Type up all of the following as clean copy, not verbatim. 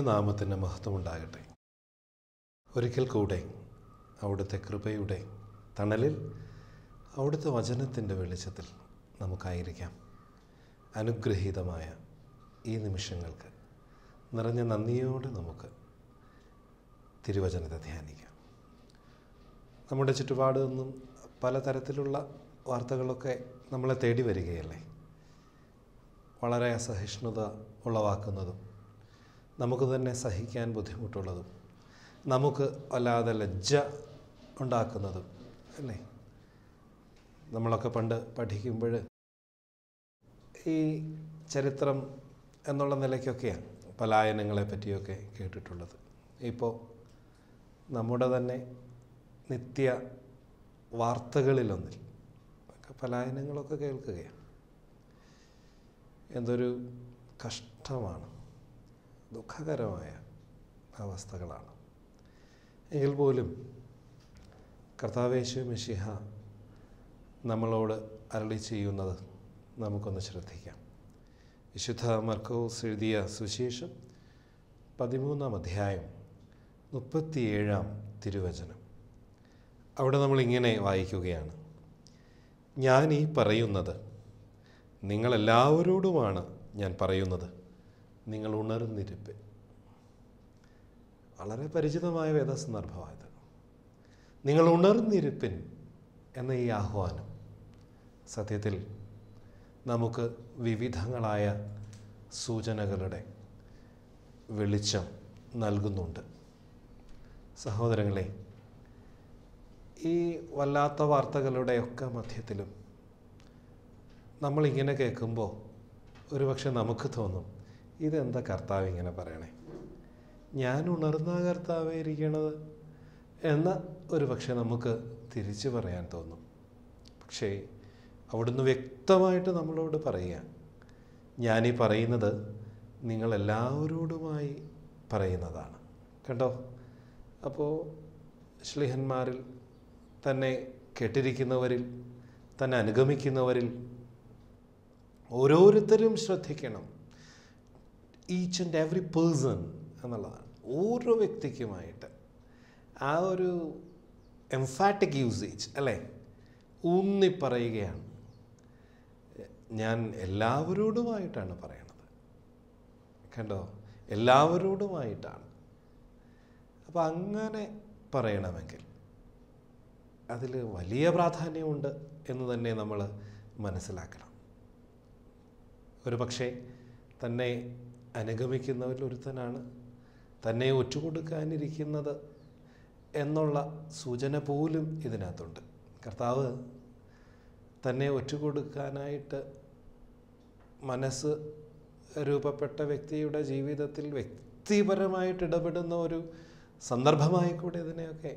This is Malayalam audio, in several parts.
തിരുനാമത്തിന് മഹത്വമുണ്ടാകട്ടെ. ഒരിക്കൽ കൂടെ അവിടുത്തെ കൃപയുടെ തണലിൽ, അവിടുത്തെ വചനത്തിൻ്റെ വെളിച്ചത്തിൽ നമുക്കായിരിക്കാം. അനുഗ്രഹീതമായ ഈ നിമിഷങ്ങൾക്ക് നിറഞ്ഞ നന്ദിയോടെ നമുക്ക് തിരുവചനത്തെ ധ്യാനിക്കാം. നമ്മുടെ ചുറ്റുപാട് നിന്നും പലതരത്തിലുള്ള വാർത്തകളൊക്കെ നമ്മളെ തേടി വരികയല്ലേ. വളരെ അസഹിഷ്ണുത ഉളവാക്കുന്നതും നമുക്ക് തന്നെ സഹിക്കാൻ ബുദ്ധിമുട്ടുള്ളതും നമുക്ക് വല്ലാതെ ലജ്ജ ഉണ്ടാക്കുന്നതും അല്ലേ. നമ്മളൊക്കെ പണ്ട് പഠിക്കുമ്പോൾ ഈ ചരിത്രം എന്നുള്ള നിലയ്ക്കൊക്കെയാണ് പലായനങ്ങളെ പറ്റിയൊക്കെ കേട്ടിട്ടുള്ളത്. ഇപ്പോൾ നമ്മുടെ തന്നെ നിത്യ വാർത്തകളിലൊന്നിൽ ഒക്കെ പലായനങ്ങളൊക്കെ കേൾക്കുകയാണ്. എന്തൊരു കഷ്ടമാണ്, ദുഃഖകരമായ അവസ്ഥകളാണ്. എങ്കിൽ പോലും കർത്താവേശു മിശിഹ നമ്മളോട് അരുളി ചെയ്യുന്നത് നമുക്കൊന്ന് ശ്രദ്ധിക്കാം. വിശുദ്ധ മർക്കോസ് എഴുതിയ സുവിശേഷം 13-ാം അധ്യായം 37-ാം തിരുവചനം. അവിടെ നമ്മളിങ്ങനെ വായിക്കുകയാണ്: ഞാൻ ഈ പറയുന്നത് നിങ്ങളെല്ലാവരോടുമാണ് ഞാൻ പറയുന്നത്, നിങ്ങൾ ഉണർന്നിരിപ്പിൻ. വളരെ പരിചിതമായ വേദസന്ദർഭമായത്. നിങ്ങൾ ഉണർന്നിരിപ്പിൻ എന്ന ഈ ആഹ്വാനം സത്യത്തിൽ നമുക്ക് വിവിധങ്ങളായ സൂചനകളുടെ വെളിച്ചം നൽകുന്നുണ്ട്. സഹോദരങ്ങളെ, ഈ വല്ലാത്ത വാർത്തകളുടെയൊക്കെ മധ്യത്തിലും നമ്മളിങ്ങനെ കേൾക്കുമ്പോൾ ഒരുപക്ഷെ നമുക്ക് തോന്നും, ഇതെന്താ കർത്താവ് ഇങ്ങനെ പറയണേ, ഞാൻ ഉണർന്ന കർത്താവേ ഇരിക്കണത് എന്ന് ഒരുപക്ഷെ നമുക്ക് തിരിച്ചു പറയാൻ തോന്നും. പക്ഷേ അവിടുന്ന് വ്യക്തമായിട്ട് നമ്മളോട് പറയുക, ഞാനീ പറയുന്നത് നിങ്ങളെല്ലാവരോടുമായി പറയുന്നതാണ്. കണ്ടോ? അപ്പോൾ ശ്ലീഹന്മാരിൽ തന്നെ കേട്ടിരിക്കുന്നവരിൽ, തന്നെ അനുഗമിക്കുന്നവരിൽ ഓരോരുത്തരും ശ്രദ്ധിക്കണം. ഈച്ച് ആൻഡ് എവറി പേഴ്സൺ എന്നുള്ളതാണ്. ഓരോ വ്യക്തിക്കുമായിട്ട് ആ ഒരു എംഫാറ്റിക് യൂസേജ് അല്ലേ, ഊന്നി പറയുകയാണ്. ഞാൻ എല്ലാവരോടുമായിട്ടാണ് പറയണത്. കണ്ടോ? എല്ലാവരോടുമായിട്ടാണ്. അപ്പോൾ അങ്ങനെ പറയണമെങ്കിൽ അതിൽ വലിയ പ്രാധാന്യമുണ്ട് എന്ന് തന്നെ നമ്മൾ മനസ്സിലാക്കണം. ഒരു പക്ഷേ തന്നെ അനുഗമിക്കുന്നവരിൽ ഒരുത്തനാണ് തന്നെ ഒറ്റുകൊടുക്കാനിരിക്കുന്നത് എന്നുള്ള സൂചന പോലും ഇതിനകത്തുണ്ട്. കർത്താവ് തന്നെ ഒറ്റുകൊടുക്കാനായിട്ട് മനസ്സ് രൂപപ്പെട്ട വ്യക്തിയുടെ ജീവിതത്തിൽ വ്യക്തിപരമായിട്ട് ഇടപെടുന്ന ഒരു സന്ദർഭമായി കൂടെ ഇതിനെയൊക്കെ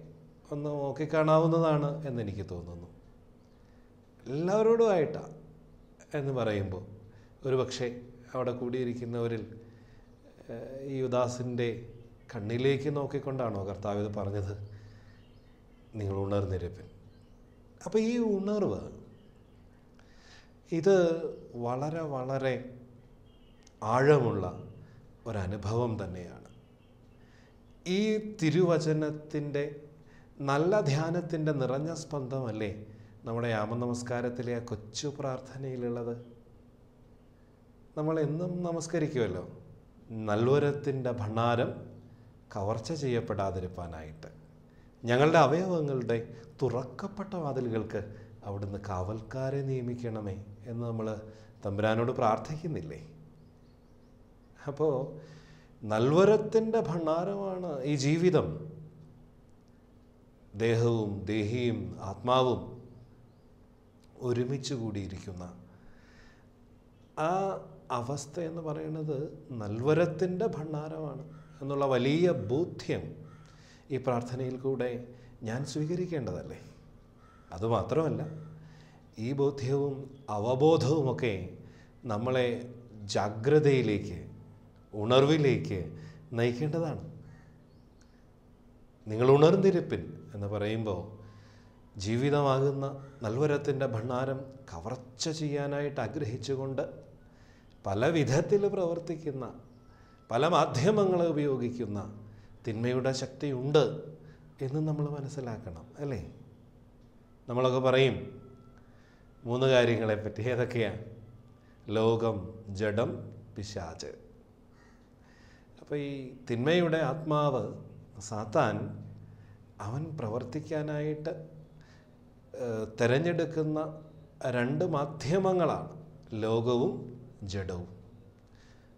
ഒന്ന് നോക്കിക്കാണാവുന്നതാണ് എന്നെനിക്ക് തോന്നുന്നു. എല്ലാവരോടുമായിട്ടാണ് എന്ന് പറയുമ്പോൾ ഒരു പക്ഷേ അവിടെ കൂടിയിരിക്കുന്നവരിൽ ഈ യുദാസിൻ്റെ കണ്ണിലേക്ക് നോക്കിക്കൊണ്ടാണോ കർത്താവ് ഇത് പറഞ്ഞത്, നിങ്ങൾ ഉണർന്നിരിപ്പിൻ? അപ്പോൾ ഈ ഉണർവ് ഇത് വളരെ വളരെ ആഴമുള്ള ഒരനുഭവം തന്നെയാണ്. ഈ തിരുവചനത്തിൻ്റെ നല്ല ധ്യാനത്തിൻ്റെ നിറഞ്ഞ സ്പന്ദമല്ലേ നമ്മുടെ യാമനമസ്കാരത്തിലെ ആ കൊച്ചു പ്രാർത്ഥനയിലുള്ളത്. നമ്മൾ എന്നും നമസ്കരിക്കുമല്ലോ, നൽവരത്തിൻ്റെ ഭണ്ഡാരം കവർച്ച ചെയ്യപ്പെടാതിരിക്കാനായിട്ട് ഞങ്ങളുടെ അവയവങ്ങളുടെ തുറക്കപ്പെട്ട വാതിലുകൾക്ക് അവിടുന്ന് കാവൽക്കാരെ നിയമിക്കണമേ എന്ന് നമ്മൾ തമ്പുരാനോട് പ്രാർത്ഥിക്കുന്നില്ലേ? അപ്പോൾ നൽവരത്തിൻ്റെ ഭണ്ഡാരമാണ് ഈ ജീവിതം. ദേഹവും ദേഹിയും ആത്മാവും ഒരുമിച്ച് കൂടിയിരിക്കുന്ന ആ അവസ്ഥ എന്ന് പറയുന്നത് നൽവരത്തിൻ്റെ ഭണ്ഡാരമാണ് എന്നുള്ള വലിയ ബോധ്യം ഈ പ്രാർത്ഥനയിൽ കൂടെ ഞാൻ സ്വീകരിക്കേണ്ടതല്ലേ? അതുമാത്രമല്ല, ഈ ബോധ്യവും അവബോധവുമൊക്കെ നമ്മളെ ജാഗ്രതയിലേക്ക്, ഉണർവിലേക്ക് നയിക്കേണ്ടതാണ്. നിങ്ങൾ ഉണർന്നിരിപ്പിൻ എന്ന് പറയുമ്പോൾ ജീവിതമാകുന്ന നൽവരത്തിൻ്റെ ഭണ്ഡാരം കവർച്ച ചെയ്യാനായിട്ട് ആഗ്രഹിച്ചുകൊണ്ട് പല വിധത്തിൽ പ്രവർത്തിക്കുന്ന പല മാധ്യമങ്ങളെ ഉപയോഗിക്കുന്ന തിന്മയുടെ ശക്തിയുണ്ട് എന്ന് നമ്മൾ മനസ്സിലാക്കണം, അല്ലേ? നമ്മളൊക്കെ പറയും 3 കാര്യങ്ങളെപ്പറ്റി. ഏതൊക്കെയാണ്? ലോകം, ജഡം, പിശാച്. അപ്പോൾ ഈ തിന്മയുടെ ആത്മാവ് സാത്താൻ അവൻ പ്രവർത്തിക്കാനായിട്ട് തിരഞ്ഞെടുക്കുന്ന 2 മാധ്യമങ്ങളാണ് ലോകവും ജഡവും.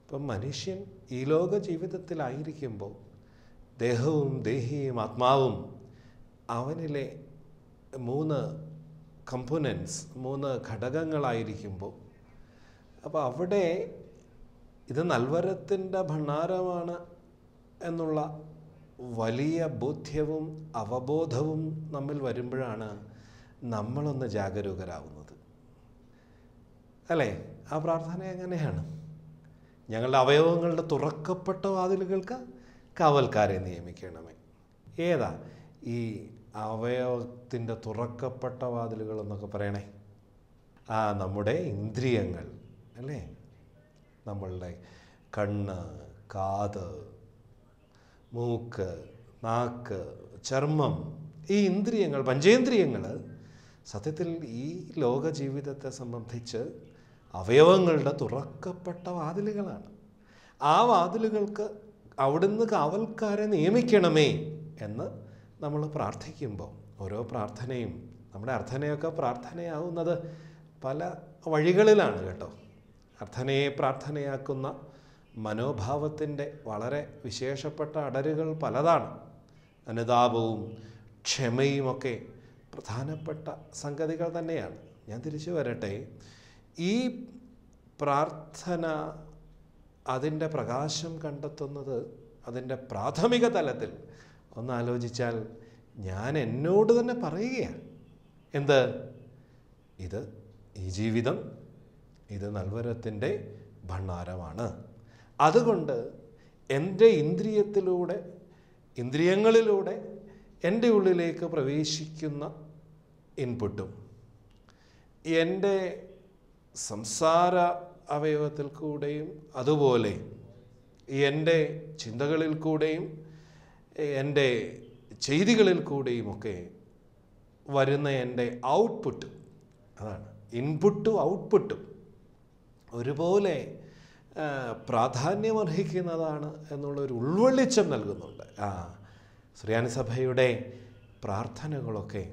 ഇപ്പം മനുഷ്യൻ ഈ ലോക ജീവിതത്തിലായിരിക്കുമ്പോൾ ദേഹവും ദേഹിയും ആത്മാവും അവനിലെ 3 കമ്പോണൻസ്, 3 ഘടകങ്ങളായിരിക്കുമ്പോൾ, അപ്പോൾ അവിടെ ഇത് നൽവരത്തിൻ്റെ ഭണ്ഡാരമാണ് എന്നുള്ള വലിയ ബോധ്യവും അവബോധവും നമ്മിൽ വരുമ്പോഴാണ് നമ്മളൊന്ന് ജാഗരൂകരാകുന്നത്, അല്ലേ? ആ പ്രാർത്ഥന എങ്ങനെയാണ്? ഞങ്ങളുടെ അവയവങ്ങളുടെ തുറക്കപ്പെട്ട വാതിലുകൾക്ക് കാവൽക്കാരെ നിയമിക്കണമേ. ഏതാ ഈ അവയവത്തിൻ്റെ തുറക്കപ്പെട്ട വാതിലുകൾ എന്നൊക്കെ പറയണേ? നമ്മുടെ ഇന്ദ്രിയങ്ങൾ, അല്ലേ? നമ്മളുടെ കണ്ണ്, കാത്, മൂക്ക്, നാക്ക്, ചർമ്മം, ഈ ഇന്ദ്രിയങ്ങൾ, പഞ്ചേന്ദ്രിയങ്ങൾ സത്യത്തിൽ ഈ ലോക ജീവിതത്തെ സംബന്ധിച്ച് അവയവങ്ങളുടെ തുറക്കപ്പെട്ട വാതിലുകളാണ്. ആ വാതിലുകൾക്ക് അവിടുന്ന് കാവൽക്കാരെ നിയമിക്കണമേ എന്ന് നമ്മൾ പ്രാർത്ഥിക്കുമ്പോൾ, ഓരോ പ്രാർത്ഥനയും, നമ്മുടെ അർത്ഥനയൊക്കെ പ്രാർത്ഥനയാവുന്നത് പല വഴികളിലാണ് കേട്ടോ. അർത്ഥനയെ പ്രാർത്ഥനയാക്കുന്ന മനോഭാവത്തിൻ്റെ വളരെ വിശേഷപ്പെട്ട അടരുകൾ പലതാണ്. അനുതാപവും ക്ഷമയുമൊക്കെ പ്രധാനപ്പെട്ട സംഗതികൾ തന്നെയാണ്. ഞാൻ തിരിച്ചു വരട്ടെ. ഈ പ്രാർത്ഥന അതിൻ്റെ പ്രകാശം കണ്ടെത്തുന്നത് അതിൻ്റെ പ്രാഥമിക തലത്തിൽ ഒന്ന് ആലോചിച്ചാൽ ഞാൻ എന്നോട് തന്നെ പറയുകയാണ്. എന്ത്? ഈ ജീവിതം ഇത് നൽവരത്തിൻ്റെ ഭണ്ഡാരമാണ്. അതുകൊണ്ട് എൻ്റെ ഇന്ദ്രിയങ്ങളിലൂടെ എൻ്റെ ഉള്ളിലേക്ക് പ്രവേശിക്കുന്ന ഇൻപുട്ടും എൻ്റെ സംസാര അവയവത്തിൽ കൂടെയും അതുപോലെ എൻ്റെ ചിന്തകളിൽ കൂടെയും എൻ്റെ ചെയ്തികളിൽ കൂടെയുമൊക്കെ വരുന്ന എൻ്റെ ഔട്ട്പുട്ടും, അതാണ് ഇൻപുട്ടും ഔട്ട്പുട്ടും ഒരുപോലെ പ്രാധാന്യമർഹിക്കുന്നതാണ് എന്നുള്ളൊരു ഉൾവെളിച്ചം നൽകുന്നുണ്ട്. സുറിയാനി സഭയുടെ പ്രാർത്ഥനകളൊക്കെ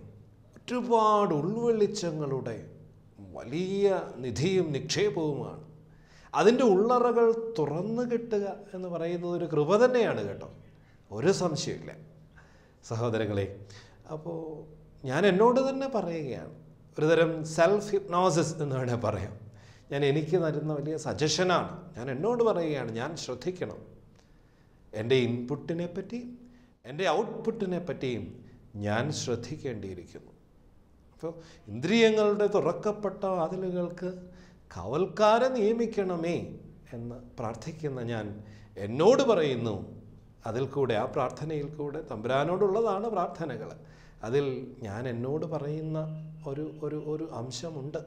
ഒരുപാട് ഉൾവെളിച്ചങ്ങളുടെ വലിയ നിധിയും നിക്ഷേപവുമാണ്. അതിൻ്റെ ഉള്ളറകൾ തുറന്നു കിട്ടുക എന്ന് പറയുന്നത് ഒരു കൃപ തന്നെയാണ് കേട്ടോ, ഒരു സംശയമില്ല സഹോദരങ്ങളെ. അപ്പോൾ ഞാൻ എന്നോട് തന്നെ പറയുകയാണ്, ഒരുതരം സെൽഫ് ഹിപ്നോസിസ് എന്ന് വേണേൽ പറയാം. എനിക്ക് തരുന്ന വലിയ സജഷനാണ്. ഞാൻ എന്നോട് പറയുകയാണ്, ഞാൻ ശ്രദ്ധിക്കണം. എൻ്റെ ഇൻപുട്ടിനെ പറ്റിയും എൻ്റെ ഔട്ട്പുട്ടിനെ പറ്റിയും ഞാൻ ശ്രദ്ധിക്കേണ്ടിയിരിക്കുന്നു. അപ്പോൾ ഇന്ദ്രിയങ്ങളുടെ തുറക്കപ്പെട്ട വാതിലുകൾക്ക് കാവൽക്കാരെ നിയമിക്കണമേ എന്ന് പ്രാർത്ഥിക്കുന്ന ഞാൻ എന്നോട് പറയുന്നു. അതിൽ കൂടെ, ആ പ്രാർത്ഥനയിൽ കൂടെ തമ്പുരാനോടുള്ളതാണ് പ്രാർത്ഥനകൾ. അതിൽ ഞാൻ എന്നോട് പറയുന്ന ഒരു അംശമുണ്ട്.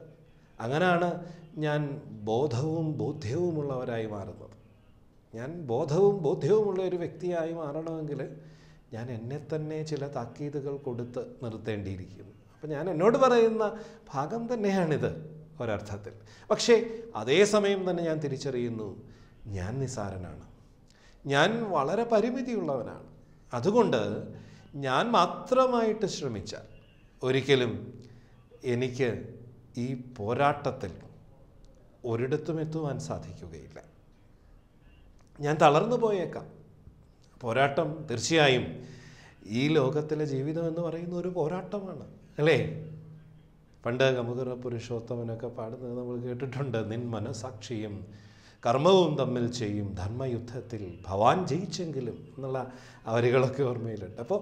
അങ്ങനെയാണ് ഞാൻ ബോധവും ബോധ്യവുമുള്ളവരായി മാറുന്നത്. ഞാൻ ബോധവും ബോധ്യവുമുള്ള ഒരു വ്യക്തിയായി മാറണമെങ്കിൽ ഞാൻ എന്നെ തന്നെ ചില താക്കീതുകൾ കൊടുത്ത് നിർത്തേണ്ടിയിരിക്കുന്നു. അപ്പം ഞാൻ എന്നോട് പറയുന്ന ഭാഗം തന്നെയാണിത് ഒരർത്ഥത്തിൽ. പക്ഷേ അതേസമയം തന്നെ ഞാൻ തിരിച്ചറിയുന്നു, ഞാൻ നിസ്സാരനാണ്, ഞാൻ വളരെ പരിമിതിയുള്ളവനാണ്. അതുകൊണ്ട് ഞാൻ മാത്രമായിട്ട് ശ്രമിച്ചാൽ ഒരിക്കലും എനിക്ക് ഈ പോരാട്ടത്തിൽ ഒരിടത്തും എത്തുവാൻ സാധിക്കുകയില്ല. ഞാൻ തളർന്നു പോയേക്കാം. പോരാട്ടം തീർച്ചയായും ഈ ലോകത്തിലെ ജീവിതം എന്ന് പറയുന്ന ഒരു പോരാട്ടമാണ്, അല്ലേ? പണ്ട് കമുകറ പുരുഷോത്തമനൊക്കെ പാടുന്നത് നമ്മൾ കേട്ടിട്ടുണ്ട്. നിൻ മനസാക്ഷിയും കർമ്മവും തമ്മിൽ ചെയ്യും ധർമ്മയുദ്ധത്തിൽ ഭവാൻ ജയിച്ചെങ്കിലും എന്നുള്ള വരികളൊക്കെ ഓർമ്മയിലുണ്ട്. അപ്പോൾ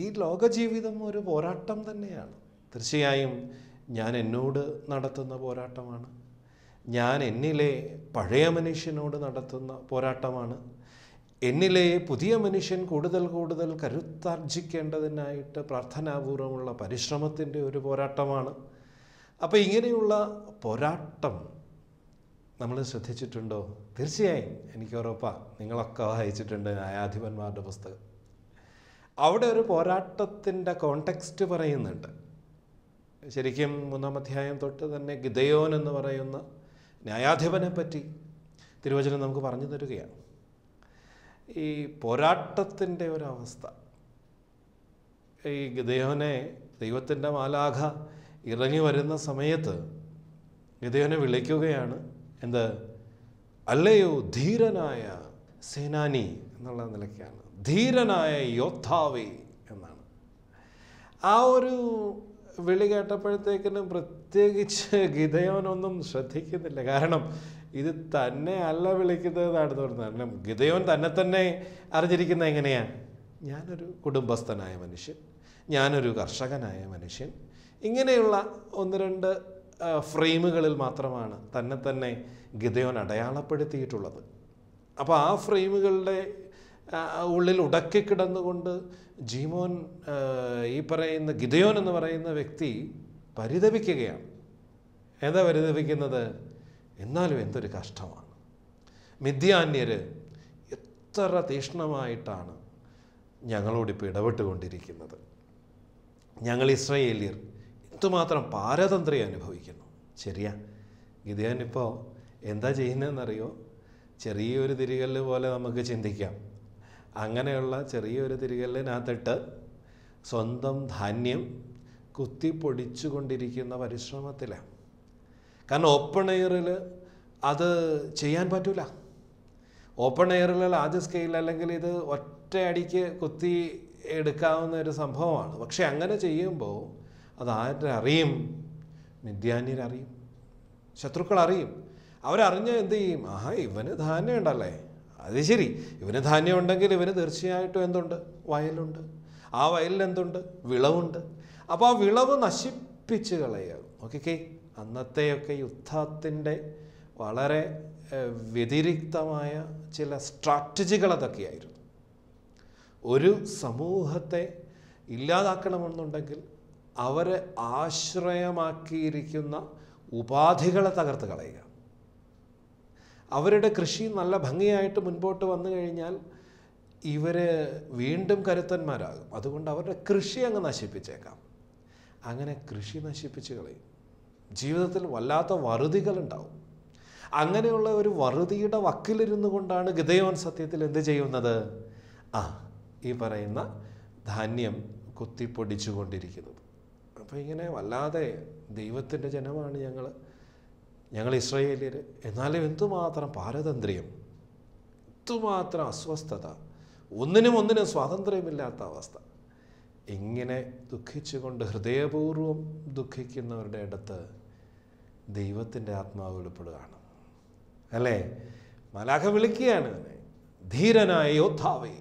ഈ ലോകജീവിതം ഒരു പോരാട്ടം തന്നെയാണ്. തീർച്ചയായും ഞാൻ എന്നോട് നടത്തുന്ന പോരാട്ടമാണ്. ഞാൻ എന്നിലെ പഴയ മനുഷ്യനോട് നടത്തുന്ന പോരാട്ടമാണ്. എന്നിലെ പുതിയ മനുഷ്യൻ കൂടുതൽ കൂടുതൽ കരുത്താർജിക്കേണ്ടതിനായിട്ട് പ്രാർത്ഥനാപൂർവമുള്ള പരിശ്രമത്തിൻ്റെ ഒരു പോരാട്ടമാണ്. അപ്പോൾ ഇങ്ങനെയുള്ള പോരാട്ടം നമ്മൾ ശ്രദ്ധിച്ചിട്ടുണ്ടോ? തീർച്ചയായും എനിക്ക് ഉറപ്പാണ് നിങ്ങളൊക്കെ വായിച്ചിട്ടുണ്ട് ന്യായാധിപന്മാരുടെ പുസ്തകം. അവിടെ ഒരു പോരാട്ടത്തിൻ്റെ കോണ്ടെക്സ്റ്റ് പറയുന്നുണ്ട്. ശരിക്കും 3-ാം അധ്യായം തൊട്ട് തന്നെ ഗിദെയോൻ എന്ന് പറയുന്ന ന്യായാധിപനെ പറ്റി തിരുവചനം നമുക്ക് പറഞ്ഞു തരികയാണ്. ഈ പോരാട്ടത്തിൻ്റെ ഒരവസ്ഥ, ഈ ഗിദെയോനെ ദൈവത്തിൻ്റെ മാലാഖ ഇറങ്ങി വരുന്ന സമയത്ത് ഗിദെയോനെ വിളിക്കുകയാണ്. എന്ത്? അല്ലയോ ധീരനായ സേനാനി എന്നുള്ള നിലയ്ക്കാണ്, ധീരനായ യോദ്ധാവേ എന്നാണ്. ആ ഒരു വിളി കേട്ടപ്പോഴത്തേക്കിനും പ്രത്യേകിച്ച് ഗിദെയോനൊന്നും ശ്രദ്ധിക്കുന്നില്ല. കാരണം ഇത് തന്നെ അല്ല വിളിക്കുന്നതാണ് തോന്നുന്നത്. കാരണം ഗിദെയോൻ തന്നെ അറിഞ്ഞിരിക്കുന്നത് എങ്ങനെയാണ്? ഞാനൊരു കുടുംബസ്ഥനായ മനുഷ്യൻ, ഞാനൊരു കർഷകനായ മനുഷ്യൻ, ഇങ്ങനെയുള്ള 1-2 ഫ്രെയിമുകളിൽ മാത്രമാണ് തന്നെ ഗിദെയോൻ അടയാളപ്പെടുത്തിയിട്ടുള്ളത്. അപ്പോൾ ആ ഫ്രെയിമുകളുടെ ഉള്ളിൽ ഉടക്കിക്കിടന്നുകൊണ്ട് ഈ പറയുന്ന ഗിദെയോൻ എന്ന് പറയുന്ന വ്യക്തി പരിതപിക്കുകയാണ്. എന്താ പരിതപിക്കുന്നത്? എന്നാലും എന്തൊരു കഷ്ടമാണ്, മിദ്യാന്യർ എത്ര തീക്ഷ്ണമായിട്ടാണ് ഞങ്ങളോടിപ്പോൾ ഇടപെട്ടുകൊണ്ടിരിക്കുന്നത്, ഞങ്ങൾ ഇസ്രായേലിയർ എന്തുമാത്രം പാരതന്ത്ര്യം അനുഭവിക്കുന്നു. ശരിയാ, ഗിദെയോൻ ഇപ്പോൾ എന്താ ചെയ്യുന്നതെന്നറിയോ? ചെറിയൊരു തിരികല്ല് പോലെ നമുക്ക് ചിന്തിക്കാം. അങ്ങനെയുള്ള ചെറിയൊരു തിരികല്ലിനകത്തിട്ട് സ്വന്തം ധാന്യം കുത്തിപ്പൊടിച്ചു കൊണ്ടിരിക്കുന്ന പരിശ്രമത്തിലാണ്. കാരണം ഓപ്പൺ എയറിൽ അത് ചെയ്യാൻ പറ്റില്ല. ഓപ്പൺ എയറിൽ ലാർജ് സ്കെയിൽ അല്ലെങ്കിൽ ഇത് ഒറ്റയടിക്ക് കുത്തി എടുക്കാവുന്ന ഒരു സംഭവമാണ്. പക്ഷെ അങ്ങനെ ചെയ്യുമ്പോൾ അത് ആരറിയും? മിദ്യാന്യരറിയും, ശത്രുക്കൾ അറിയും. അവരറിഞ്ഞാൽ എന്ത് ചെയ്യും? ഇവന് ധാന്യം ഉണ്ടല്ലേ, അത് ശരി, ഇവന് ധാന്യം ഉണ്ടെങ്കിൽ ഇവന് തീർച്ചയായിട്ടും എന്തുണ്ട്? വയലുണ്ട്. ആ വയലിൽ എന്തുണ്ട്? വിളവുണ്ട്. അപ്പോൾ ആ വിളവ് നശിപ്പിച്ച് കളയുക. ഓക്കെ, അന്നത്തെയൊക്കെ യുദ്ധത്തിൻ്റെ വളരെ വ്യതിരിക്തമായ ചില സ്ട്രാറ്റജികൾ അതൊക്കെയായിരുന്നു. ഒരു സമൂഹത്തെ ഇല്ലാതാക്കണമെന്നുണ്ടെങ്കിൽ അവരെ ആശ്രയമാക്കിയിരിക്കുന്ന ഉപാധികളെ തകർത്ത് കളയുക. അവരുടെ കൃഷി നല്ല ഭംഗിയായിട്ട് മുൻപോട്ട് വന്നു കഴിഞ്ഞാൽ ഇവർ വീണ്ടും കരുത്തന്മാരാകും. അതുകൊണ്ട് അവരുടെ കൃഷി അങ്ങ് നശിപ്പിച്ചേക്കാം. അങ്ങനെ കൃഷി നശിപ്പിച്ച് കളയും. ജീവിതത്തിൽ വല്ലാത്ത വറുതികളുണ്ടാവും. അങ്ങനെയുള്ള ഒരു വറുതിയുടെ വക്കിലിരുന്നു കൊണ്ടാണ് ഗിദെയോൻ സത്യത്തിൽ എന്ത് ചെയ്യുന്നത്? ഈ പറയുന്ന ധാന്യം കുത്തിപ്പൊടിച്ചു കൊണ്ടിരിക്കുന്നത്. അപ്പോൾ ഇങ്ങനെ വല്ലാതെ ദൈവത്തിൻ്റെ ജനമാണ് ഞങ്ങൾ ഇസ്രായേലിയർ. എന്നാലും എന്തുമാത്രം പാരതന്ത്ര്യം, എന്തുമാത്രം അസ്വസ്ഥത, ഒന്നിനും സ്വാതന്ത്ര്യമില്ലാത്ത അവസ്ഥ. ഇങ്ങനെ ദുഃഖിച്ചുകൊണ്ട് ഹൃദയപൂർവ്വം ദുഃഖിക്കുന്നവരുടെ അടുത്ത് ദൈവത്തിൻ്റെ ആത്മാവ് വെളിപ്പെടുകയാണ്. അല്ലേ? മാലാഖ വിളിക്കുകയാണ്, ധീരനായ യോദ്ധാവേ.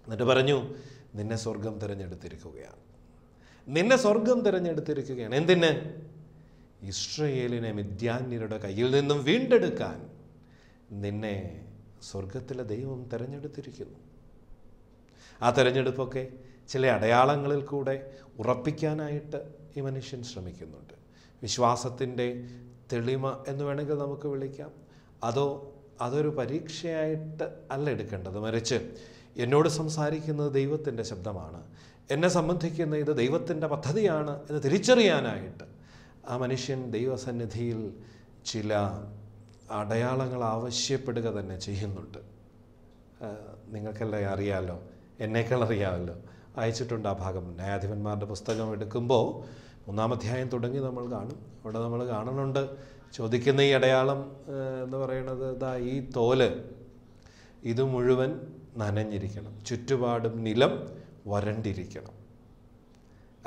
എന്നിട്ട് പറഞ്ഞു, നിന്നെ സ്വർഗം തിരഞ്ഞെടുത്തിരിക്കുകയാണ്. നിന്നെ സ്വർഗം തിരഞ്ഞെടുത്തിരിക്കുകയാണ്. എന്തിന്? ഇസ്രായേലിനെ മിദ്യാന്യരുടെ കയ്യിൽ നിന്നും വീണ്ടെടുക്കാൻ നിന്നെ സ്വർഗത്തിലെ ദൈവം തിരഞ്ഞെടുത്തിരിക്കുന്നു. ആ തിരഞ്ഞെടുപ്പൊക്കെ ചില അടയാളങ്ങളിൽ കൂടെ ഉറപ്പിക്കാനായിട്ട് ഈ മനുഷ്യൻ ശ്രമിക്കുന്നുണ്ട്. വിശ്വാസത്തിൻ്റെ തെളിമ എന്ന് വേണമെങ്കിൽ നമുക്ക് വിളിക്കാം. അതൊരു പരീക്ഷയായിട്ട് അല്ല എടുക്കേണ്ടത്. മറിച്ച് എന്നോട് സംസാരിക്കുന്നത് ദൈവത്തിൻ്റെ ശബ്ദമാണ്, എന്നെ സംബന്ധിക്കുന്ന ഇത് ദൈവത്തിൻ്റെ പദ്ധതിയാണ് എന്ന് തിരിച്ചറിയാനായിട്ട് ആ മനുഷ്യൻ ദൈവസന്നിധിയിൽ ചില അടയാളങ്ങൾ ആവശ്യപ്പെടുക തന്നെ ചെയ്യുന്നുണ്ട്. നിങ്ങൾക്കെല്ലാം അറിയാമല്ലോ, എന്നേക്കാൾ അറിയാമല്ലോ, അയച്ചിട്ടുണ്ട് ആ ഭാഗം. ന്യായാധിപന്മാരുടെ പുസ്തകം എടുക്കുമ്പോൾ 3-ാം അധ്യായം തുടങ്ങി നമ്മൾ കാണും. അവിടെ നമ്മൾ കാണുന്നുണ്ട് ചോദിക്കുന്ന ഈ അടയാളം എന്ന് പറയുന്നത്, ഈ തോല് ഇത് മുഴുവൻ നനഞ്ഞിരിക്കണം, ചുറ്റുപാടും നിലം വരണ്ടിരിക്കണം.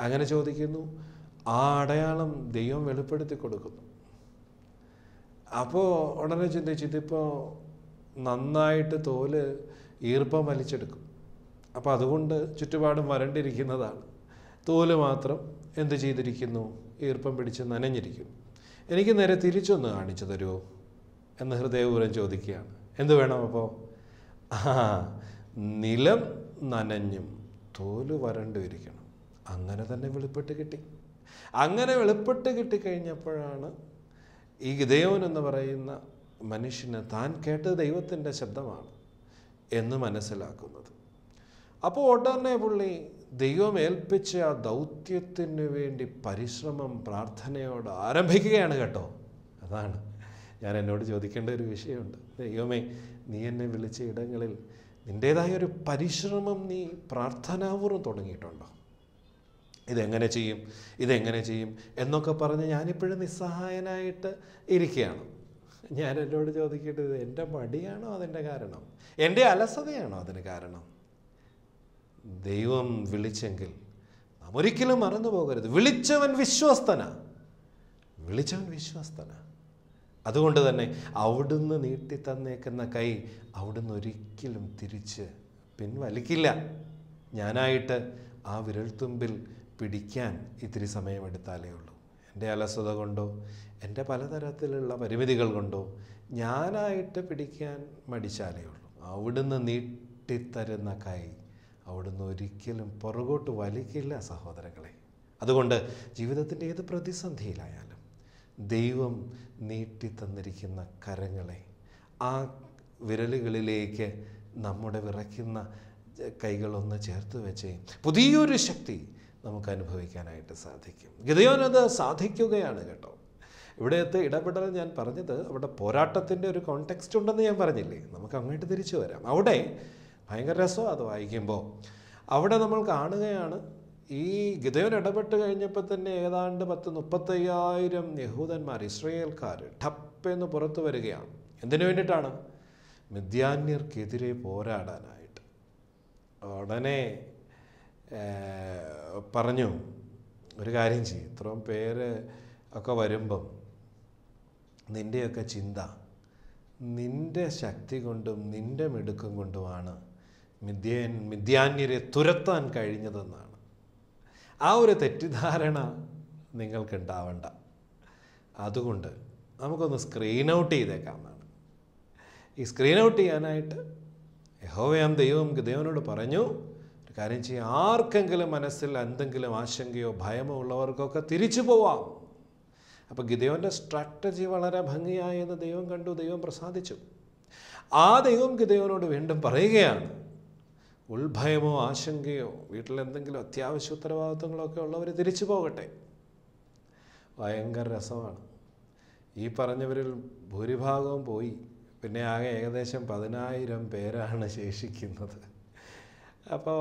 അങ്ങനെ ചോദിക്കുന്നു. ആ അടയാളം ദൈവം വെളിപ്പെടുത്തി കൊടുക്കുന്നു. അപ്പോൾ ഉടനെ ചിന്തിച്ചു, ഇതിപ്പോൾ നന്നായിട്ട് തോല് ഈർപ്പം വലിച്ചെടുക്കും. അപ്പോൾ അതുകൊണ്ട് ചുറ്റുപാടും വരണ്ടിരിക്കുന്നതാണ്. തോല് മാത്രം എന്ത് ചെയ്തിരിക്കുന്നു? ഈർപ്പം പിടിച്ച് നനഞ്ഞിരിക്കുന്നു. എനിക്ക് നേരെ തിരിച്ചൊന്ന് കാണിച്ചു തരുമോ എന്ന് ഹൃദയപൂർവ്വം ചോദിക്കുകയാണ്. എന്ത് വേണം അപ്പോൾ? നിലം നനഞ്ഞും തോല് വരണ്ടു ഇരിക്കണം. അങ്ങനെ തന്നെ വെളിപ്പെട്ട് കിട്ടി. അങ്ങനെ വെളിപ്പെട്ട് കിട്ടിക്കഴിഞ്ഞപ്പോഴാണ് ഈ ഗിദെയോൻ എന്ന് പറയുന്ന മനുഷ്യന് താൻ കേട്ടത് ദൈവത്തിൻ്റെ ശബ്ദമാണ് എന്ന് മനസ്സിലാക്കുന്നത്. അപ്പോൾ ഉടനെ പുള്ളി ദൈവം ഏൽപ്പിച്ച ആ ദൗത്യത്തിന് വേണ്ടി പരിശ്രമം പ്രാർത്ഥനയോട് ആരംഭിക്കുകയാണ് കേട്ടോ. അതാണ് ഞാൻ എന്നോട് ചോദിക്കേണ്ട ഒരു വിഷയമുണ്ട്. ദൈവമേ, നീ എന്നെ വിളിച്ച ഇടങ്ങളിൽ നിൻ്റേതായൊരു പരിശ്രമം നീ പ്രാർത്ഥനാപൂർവ്വം തുടങ്ങിയിട്ടുണ്ടോ? ഇതെങ്ങനെ ചെയ്യും എന്നൊക്കെ പറഞ്ഞ് ഞാനിപ്പോഴും നിസ്സഹായനായിട്ട് ഇരിക്കുകയാണ്. ഞാൻ എന്നോട് ചോദിക്കേണ്ടത്, എൻ്റെ മടിയാണോ അതിൻ്റെ കാരണം? എൻ്റെ അലസതയാണോ അതിന് കാരണം? ദൈവം വിളിച്ചെങ്കിൽ നാം ഒരിക്കലും മറന്നു പോകരുത്. വിളിച്ചവൻ വിശ്വസ്തനാ. അതുകൊണ്ട് തന്നെ അവിടുന്ന് നീട്ടി തന്നേക്കുന്ന കൈ അവിടുന്ന് ഒരിക്കലും തിരിച്ച് പിൻവലിക്കില്ല. ഞാനായിട്ട് ആ വിരൽത്തുമ്പിൽ പിടിക്കാൻ ഇത്തിരി സമയമെടുത്താലേ ഉള്ളൂ. എൻ്റെ അലസത കൊണ്ടോ എൻ്റെ പലതരത്തിലുള്ള പരിമിതികൾ കൊണ്ടോ ഞാനായിട്ട് പിടിക്കാൻ മടിച്ചാലേ ഉള്ളൂ. അവിടുന്ന് നീട്ടിത്തരുന്ന കൈ അവിടുന്ന് ഒരിക്കലും പുറകോട്ട് വലിക്കില്ല സഹോദരങ്ങളെ. അതുകൊണ്ട് ജീവിതത്തിൻ്റെ ഏത് പ്രതിസന്ധിയിലായാലും ദൈവം നീട്ടിത്തന്നിരിക്കുന്ന കരങ്ങളെ, ആ വിരലുകളിലേക്ക് നമ്മുടെ വിറയ്ക്കുന്ന കൈകളൊന്ന് ചേർത്ത് വെച്ച് പുതിയൊരു ശക്തി നമുക്ക് അനുഭവിക്കാനായിട്ട് സാധിക്കും. ഗിദെയോനത് സാധിക്കുകയാണ് കേട്ടോ. ഇവിടുത്തെ ഇടപെടൽ ഞാൻ പറഞ്ഞത് അവിടെ പോരാട്ടത്തിൻ്റെ ഒരു കോണ്ടെക്സ്റ്റ് ഉണ്ടെന്ന് ഞാൻ പറഞ്ഞില്ലേ. നമുക്ക് അങ്ങോട്ട് തിരിച്ചു വരാം. അവിടെ ഭയങ്കര രസമാണ് അത് വായിക്കുമ്പോൾ. അവിടെ നമ്മൾ കാണുകയാണ്, ഈ ഗിദെയോൻ ഇടപെട്ട് കഴിഞ്ഞപ്പോൾ തന്നെ ഏതാണ്ട് 35,000 യഹൂദന്മാർ, ഇസ്രായേൽക്കാർ ടപ്പെന്ന് പുറത്തു വരികയാണ്. എന്തിനു വേണ്ടിയിട്ടാണ്? മിദ്യാന്യർക്കെതിരെ പോരാടാനായിട്ട്. ഉടനെ പറഞ്ഞു, ഒരു കാര്യം ചെയ്യും, ഇത്രയും പേര് ഒക്കെ വരുമ്പം നിൻ്റെയൊക്കെ ചിന്ത നിൻ്റെ ശക്തി കൊണ്ടും നിൻ്റെ മിടുക്കും കൊണ്ടുമാണ് മിദ്യാന്യരെ തുരത്താൻ കഴിഞ്ഞതെന്നാണ്. ആ ഒരു തെറ്റിദ്ധാരണ നിങ്ങൾക്കുണ്ടാവണ്ട. അതുകൊണ്ട് നമുക്കൊന്ന് സ്ക്രീൻ ഔട്ട് ചെയ്തേക്കാമെന്നാണ്. ഈ സ്ക്രീൻ ഔട്ട് ചെയ്യാനായിട്ട് യഹോവയാം ദൈവം ഗിദെയോനോട് പറഞ്ഞു, ഒരു കാര്യം ചെയ്യാം, ആർക്കെങ്കിലും മനസ്സിൽ എന്തെങ്കിലും ആശങ്കയോ ഭയമോ ഉള്ളവർക്കൊക്കെ തിരിച്ചു പോവാം. അപ്പോൾ ഗിദെയോൻ്റെ സ്ട്രാറ്റജി വളരെ ഭംഗിയായെന്ന് ദൈവം കണ്ടു, ദൈവം പ്രസാദിച്ചു. ആ ദൈവം ഗിദെയോനോട് വീണ്ടും പറയുകയാണ്, ഉൾഭയമോ ആശങ്കയോ വീട്ടിലെന്തെങ്കിലും അത്യാവശ്യ ഉത്തരവാദിത്വങ്ങളൊക്കെ ഉള്ളവർ തിരിച്ചു പോകട്ടെ. ഭയങ്കര രസമാണ്. ഈ പറഞ്ഞവരിൽ ഭൂരിഭാഗവും പോയി. പിന്നെ ആകെ ഏകദേശം 10,000 പേരാണ് ശേഷിക്കുന്നത്. അപ്പോൾ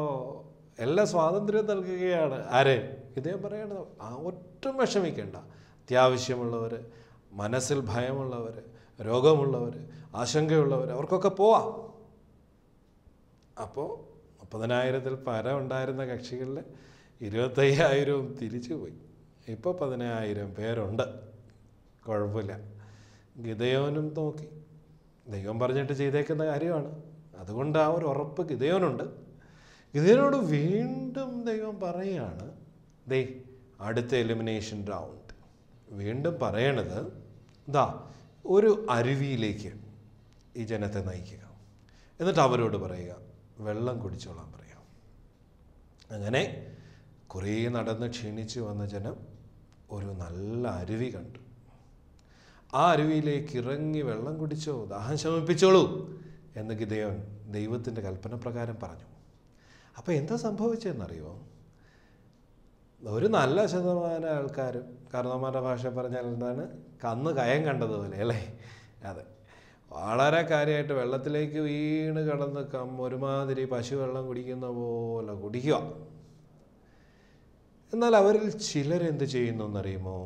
എല്ലാ സ്വാതന്ത്ര്യം നൽകുകയാണ്. ആരെ? ഗിദെയോൻ പറയണത്, ഒട്ടും വിഷമിക്കേണ്ട. അത്യാവശ്യമുള്ളവർ, മനസ്സിൽ ഭയമുള്ളവർ, രോഗമുള്ളവർ, ആശങ്കയുള്ളവർ, അവർക്കൊക്കെ പോവാം. അപ്പോൾ 30,000-ൽ പരം ഉണ്ടായിരുന്ന കക്ഷികളിൽ 25,000 തിരിച്ചു പോയി. ഇപ്പോൾ 10,000 പേരുണ്ട്. കുഴപ്പമില്ല. ഗിദെയോനും നോക്കി, ദൈവം പറഞ്ഞിട്ട് ചെയ്തേക്കുന്ന കാര്യമാണ്. അതുകൊണ്ട് ആ ഒരു ഉറപ്പ് ഗിദെയോനുണ്ട്. ഗിദെയോനോട് വീണ്ടും ദൈവം പറയുകയാണ്, അടുത്ത എലിമിനേഷൻ റൗണ്ട് വീണ്ടും പറയണത്, ഒരു അരുവിയിലേക്ക് ഈ ജനത്തെ നയിക്കുക, എന്നിട്ട് അവരോട് പറയുക, വെള്ളം കുടിച്ചോളാൻ പറയാം. അങ്ങനെ കുറേ നടന്ന് ക്ഷീണിച്ച് വന്ന ജനം ഒരു നല്ല അരുവി കണ്ടു. ആ അരുവിയിലേക്ക് ഇറങ്ങി വെള്ളം കുടിച്ചോ, ദാഹം ശമിപ്പിച്ചോളൂ എന്ന് ഗിദെയോൻ ദൈവത്തിൻ്റെ കൽപ്പന പ്രകാരം പറഞ്ഞു. അപ്പോൾ എന്താ സംഭവിച്ചതെന്നറിയോ? ഒരു നല്ല ശതമാനം ആൾക്കാരും, കാരണവന്മാരുടെ ഭാഷ പറഞ്ഞാൽ എന്താണ്, കന്ന് കയം കണ്ടതുപോലെ അല്ലേ? അതെ, വളരെ കാര്യമായിട്ട് വെള്ളത്തിലേക്ക് വീണ് കിടന്ന് ഒരുമാതിരി പശു വെള്ളം കുടിക്കുന്ന പോലെ കുടിക്കുക. എന്നാൽ അവരിൽ ചിലരെന്ത് ചെയ്യുന്നു എന്നറിയുമോ?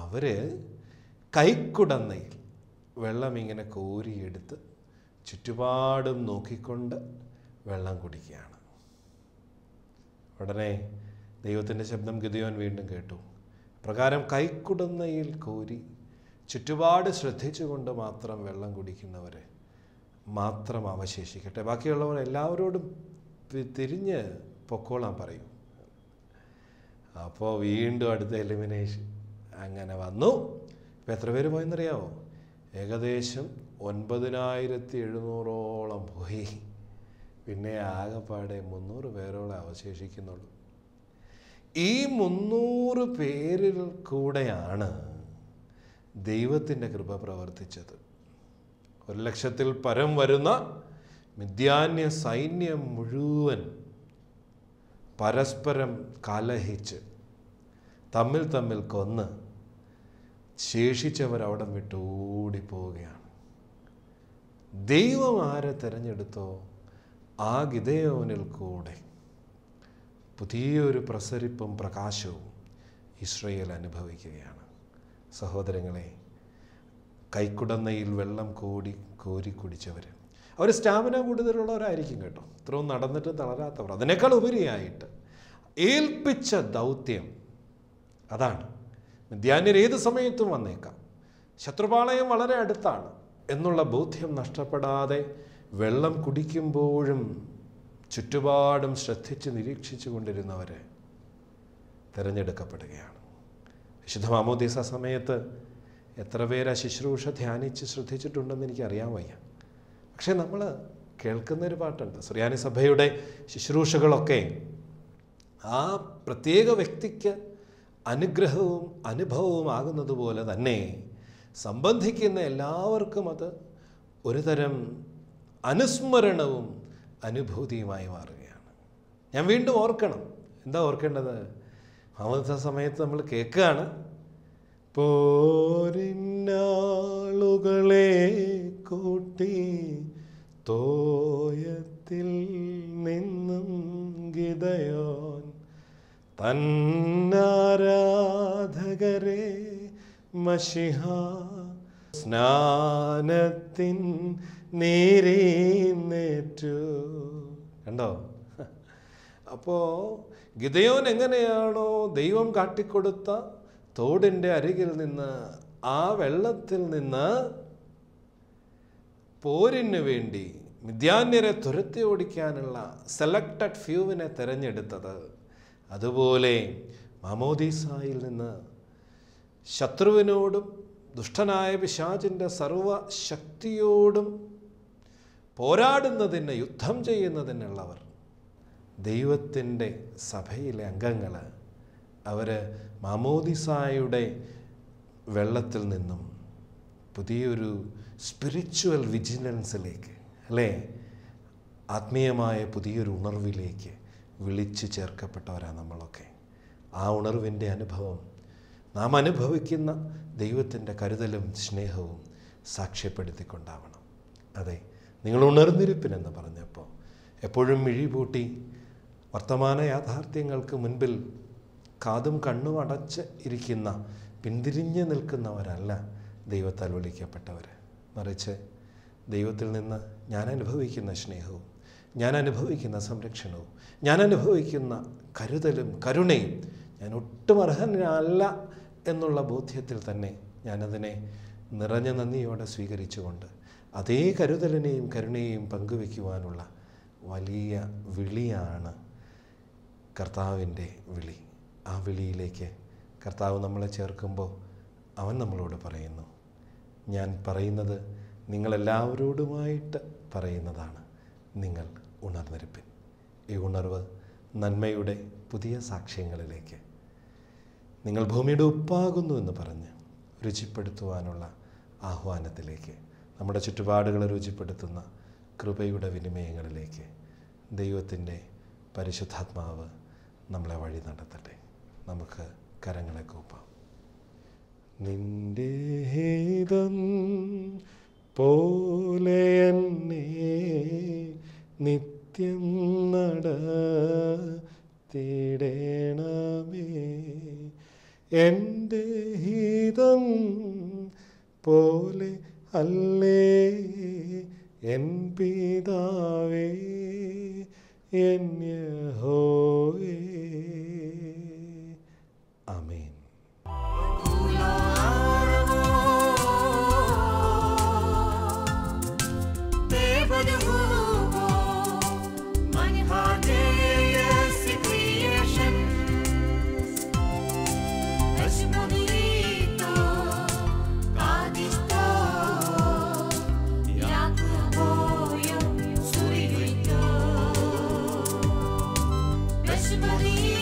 അവർ കൈക്കുടന്നയിൽ വെള്ളം ഇങ്ങനെ കോരിയെടുത്ത് ചുറ്റുപാടും നോക്കിക്കൊണ്ട് വെള്ളം കുടിക്കുകയാണ്. ഉടനെ ദൈവത്തിൻ്റെ ശബ്ദം ഗിദെയോൻ വീണ്ടും കേട്ടു. പ്രകാരം കൈക്കുടന്നയിൽ കോരി ചുറ്റുപാട് ശ്രദ്ധിച്ചുകൊണ്ട് മാത്രം വെള്ളം കുടിക്കുന്നവർ മാത്രം അവശേഷിക്കട്ടെ, ബാക്കിയുള്ളവർ എല്ലാവരോടും തിരിഞ്ഞ് പൊക്കോളാൻ പറയും. അപ്പോൾ വീണ്ടും അടുത്ത എലിമിനേഷൻ അങ്ങനെ വന്നു. ഇപ്പോൾ എത്ര പേര് പോയെന്നറിയാമോ? ഏകദേശം 9,700 പോയി. പിന്നെ ആകെപ്പാടെ 300 പേരോളം അവശേഷിക്കുന്നുള്ളൂ. ഈ 300 പേരിൽ കൂടെയാണ് ദൈവത്തിൻ്റെ കൃപ പ്രവർത്തിച്ചത്. 100,000-ൽ പരം വരുന്ന മിദ്യാന്യ സൈന്യം മുഴുവൻ പരസ്പരം കലഹിച്ച് തമ്മിൽ കൊന്ന് ശേഷിച്ചവരവിടം വിട്ട് ഓടിപ്പോവുകയാണ്. ദൈവം ആരെ തിരഞ്ഞെടുത്തോ ആ ഗിദെയോനിൽ കൂടെ പുതിയൊരു പ്രസരിപ്പും പ്രകാശവും ഇസ്രായേൽ അനുഭവിക്കുകയാണ്. സഹോദരങ്ങളെ, കൈക്കുടന്നയിൽ വെള്ളം കോരി കുടിച്ചവർ, അവർ സ്റ്റാമിന കൂടുതലുള്ളവരായിരിക്കും കേട്ടോ, ഇത്രയും നടന്നിട്ട് തളരാത്തവർ. അതിനേക്കാൾ ഉപരിയായിട്ട് ഏൽപ്പിച്ച ദൗത്യം അതാണ്. മിദ്യാന്യർ ഏത് സമയത്തും വന്നേക്കാം, ശത്രുപാളയം വളരെ അടുത്താണ് എന്നുള്ള ബോധ്യം നഷ്ടപ്പെടാതെ വെള്ളം കുടിക്കുമ്പോഴും ചുറ്റുപാടും ശ്രദ്ധിച്ച് നിരീക്ഷിച്ചു കൊണ്ടിരുന്നവർ തിരഞ്ഞെടുക്കപ്പെടുകയാണ്. വിശുദ്ധ മാമോദീസ സമയത്ത് എത്ര പേര് ശുശ്രൂഷ ധ്യാനിച്ച് ശ്രദ്ധിച്ചിട്ടുണ്ടെന്ന് എനിക്കറിയാൻ വയ്യ. പക്ഷേ നമ്മൾ കേൾക്കുന്നൊരു പാട്ടുണ്ട്. സുറിയാനി സഭയുടെ ശുശ്രൂഷകളൊക്കെ ആ പ്രത്യേക വ്യക്തിക്ക് അനുഗ്രഹവും അനുഭവവും ആകുന്നത് പോലെ തന്നെ സംബന്ധിക്കുന്ന എല്ലാവർക്കും അത് ഒരു തരം അനുസ്മരണവും അനുഭൂതിയുമായി മാറുകയാണ്. ഞാൻ വീണ്ടും ഓർക്കണം. എന്താ ഓർക്കേണ്ടത്? മാമോദീസ സമയത്ത് നമ്മൾ കേൾക്കുകയാണ്, പോരിന്നാളുകളെ കൂട്ടി തോയത്തിൽ നിന്നും ഗിദെയോൻ തന്നാരാധകരെ മശിഹ സ്നാനത്തിൻ നീരീന്നേറ്റു. കണ്ടോ? അപ്പോൾ ഗിദെയോൻ എങ്ങനെയാണോ ദൈവം കാട്ടിക്കൊടുത്ത തോടിൻ്റെ അരികിൽ നിന്ന് ആ വെള്ളത്തിൽ നിന്ന് പോരിന് വേണ്ടി മിദ്യാന്യരെ തുരത്തി ഓടിക്കാനുള്ള സെലക്റ്റഡ് ഫ്യൂവിനെ തിരഞ്ഞെടുത്തത്, അതുപോലെ മാമോദീസായിൽ നിന്ന് ശത്രുവിനോടും ദുഷ്ടനായ പിശാചിൻ്റെ സർവശക്തിയോടും പോരാടുന്നതിന്, യുദ്ധം ചെയ്യുന്നതിനുള്ളവർ, ദൈവത്തിൻ്റെ സഭയിലെ അംഗങ്ങൾ, അവർ മാമോദീസായുടെ വെള്ളത്തിൽ നിന്നും പുതിയൊരു സ്പിരിച്വൽ വിജിലൻസിലേക്ക്, അല്ലേ, ആത്മീയമായ പുതിയൊരു ഉണർവിലേക്ക് വിളിച്ചു ചേർക്കപ്പെട്ടവരാണ് നമ്മളൊക്കെ. ആ ഉണർവിൻ്റെ അനുഭവം നാം അനുഭവിക്കുന്ന ദൈവത്തിൻ്റെ കരുതലും സ്നേഹവും സാക്ഷ്യപ്പെടുത്തിക്കൊണ്ടാവണം. അതെ, നിങ്ങൾ ഉണർന്നിരിപ്പിനെന്ന് പറഞ്ഞപ്പോൾ എപ്പോഴും മിഴിപൂട്ടി വർത്തമാന യാഥാർത്ഥ്യങ്ങൾക്ക് മുൻപിൽ കാതും കണ്ണും അടച്ച് ഇരിക്കുന്ന, പിന്തിരിഞ്ഞ് നിൽക്കുന്നവരല്ല ദൈവത്താൽ വിളിക്കപ്പെട്ടവർ. മറിച്ച് ദൈവത്തിൽ നിന്ന് ഞാൻ അനുഭവിക്കുന്ന സ്നേഹവും, ഞാൻ അനുഭവിക്കുന്ന സംരക്ഷണവും, ഞാൻ അനുഭവിക്കുന്ന കരുതലും കരുണയും ഞാൻ ഒട്ടും അർഹനല്ല എന്നുള്ള ബോധ്യത്തിൽ തന്നെ ഞാനതിനെ നിറഞ്ഞ നന്ദിയോടെ സ്വീകരിച്ചുകൊണ്ട് അതേ കരുതലിനെയും കരുണയെയും പങ്കുവയ്ക്കുവാനുള്ള വലിയ വിളിയാണ് കർത്താവിൻ്റെ വിളി. ആ വിളിയിലേക്ക് കർത്താവ് നമ്മളെ ചേർക്കുമ്പോൾ അവൻ നമ്മളോട് പറയുന്നു, ഞാൻ പറയുന്നത് നിങ്ങളെല്ലാവരോടുമായിട്ട് പറയുന്നതാണ്, നിങ്ങൾ ഉണർന്നിരിപ്പിൻ. ഈ ഉണർവ് നന്മയുടെ പുതിയ സാക്ഷ്യങ്ങളിലേക്ക്, നിങ്ങൾ ഭൂമിയുടെ ഉപ്പാകുന്നു എന്ന് പറഞ്ഞ് രുചിപ്പെടുത്തുവാനുള്ള ആഹ്വാനത്തിലേക്ക്, നമ്മുടെ ചുറ്റുപാടുകളെ രുചിപ്പെടുത്തുന്ന കൃപയുടെ വിനിമയങ്ങളിലേക്ക് ദൈവത്തിൻ്റെ പരിശുദ്ധാത്മാവ് നമ്മളെ വഴി നടത്തട്ടെ. നമുക്ക് കരങ്ങളെ കൂപ്പാം. നിന്റെ ഹിതം പോലെ എന്നെ നിത്യം നടത്തിടണമേ, എൻ്റെ ഹിതം പോലെ അല്ലേ എൻ പിതാവേ, എൻ യഹോവേ. ആമേൻ. Somebody